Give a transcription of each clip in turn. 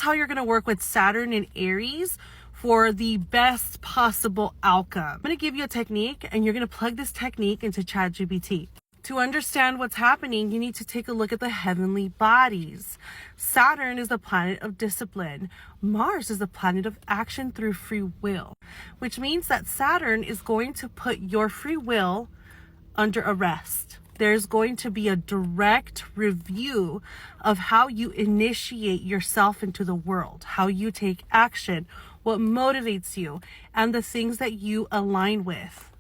how you're going to work with Saturn and Aries for the best possible outcome. I'm going to give you a technique, and you're going to plug this technique into ChatGPT. To understand what's happening, you need to take a look at the heavenly bodies. Saturn is the planet of discipline. Mars is the planet of action through free will, which means that Saturn is going to put your free will under arrest. There's going to be a direct review of how you initiate yourself into the world, how you take action, what motivates you, and the things that you align with.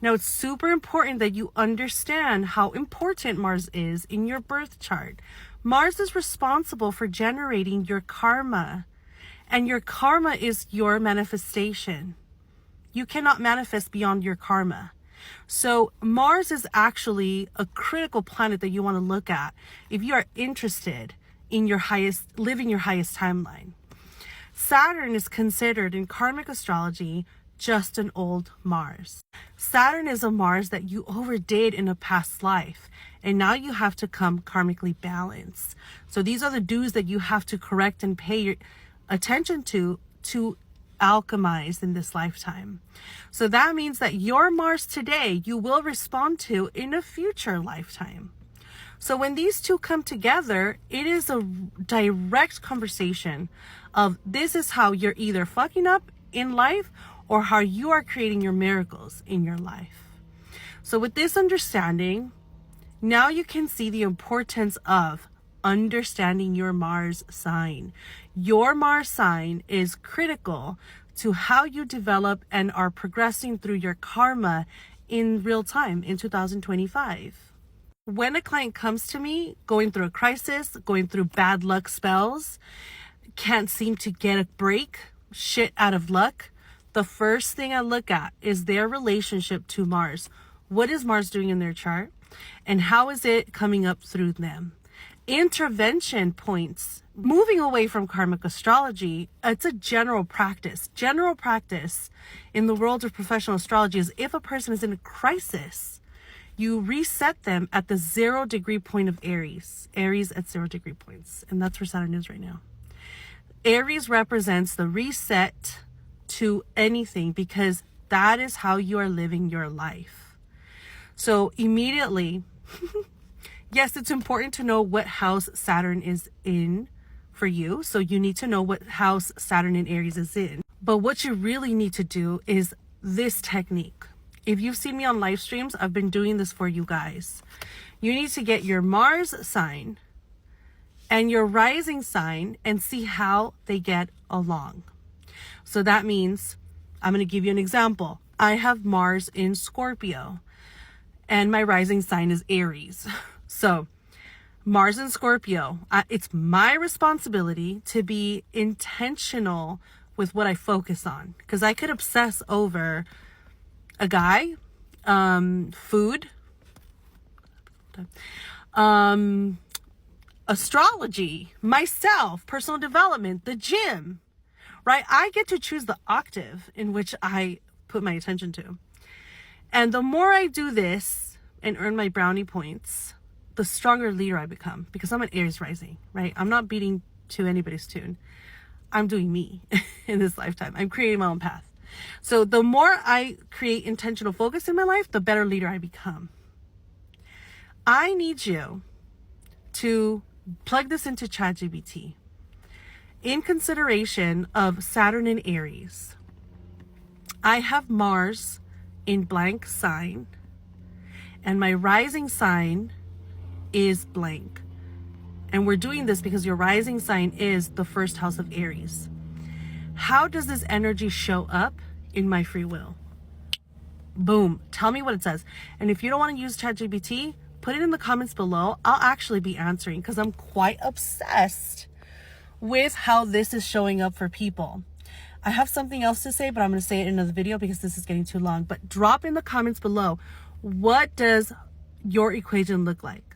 Now, it's super important that you understand how important Mars is in your birth chart. Mars is responsible for generating your karma, and your karma is your manifestation. You cannot manifest beyond your karma. So Mars is actually a critical planet that you want to look at if you are interested in living your highest timeline. Saturn is considered in karmic astrology just an old Mars. Saturn is a Mars that you overdid in a past life, and now you have to come karmically balanced. So these are the dues that you have to correct and pay your attention to alchemize in this lifetime. So that means that your Mars today, you will respond to in a future lifetime. So when these two come together, it is a direct conversation of this is how you're either fucking up in life or how you are creating your miracles in your life. So with this understanding, now you can see the importance of understanding your Mars sign. Your Mars sign is critical to how you develop and are progressing through your karma in real time in 2025. When a client comes to me going through a crisis, going through bad luck spells, can't seem to get a break, shit out of luck, the first thing I look at is their relationship to Mars. What is Mars doing in their chart? And how is it coming up through them? Intervention points. Moving away from karmic astrology, it's a general practice. General practice in the world of professional astrology is if a person is in a crisis, you reset them at the 0 degree point of Aries. Aries at 0 degree points. And that's where Saturn is right now. Aries represents the reset to anything because that is how you are living your life. So immediately, yes, it's important to know what house Saturn is in for you. So you need to know what house Saturn in Aries is in. But what you really need to do is this technique. If you've seen me on live streams, I've been doing this for you guys. You need to get your Mars sign and your rising sign and see how they get along. So that means, I'm going to give you an example. I have Mars in Scorpio and my rising sign is Aries. So Mars in Scorpio, it's my responsibility to be intentional with what I focus on, because I could obsess over a guy, food, astrology, myself, personal development, the gym, right? I get to choose the octave in which I put my attention to. And the more I do this and earn my brownie points, the stronger leader I become, because I'm an Aries rising, right? I'm not beating to anybody's tune. I'm doing me in this lifetime. I'm creating my own path. So the more I create intentional focus in my life, the better leader I become. I need you to plug this into ChatGPT. In consideration of Saturn in Aries, I have Mars in blank sign, and my rising sign is blank. And we're doing this because your rising sign is the first house of Aries. How does this energy show up in my free will? Boom. Tell me what it says. And if you don't want to use ChatGPT, put it in the comments below. I'll actually be answering because I'm quite obsessed with how this is showing up for people. I have something else to say, but I'm going to say it in another video because this is getting too long. But drop in the comments below, what does your equation look like?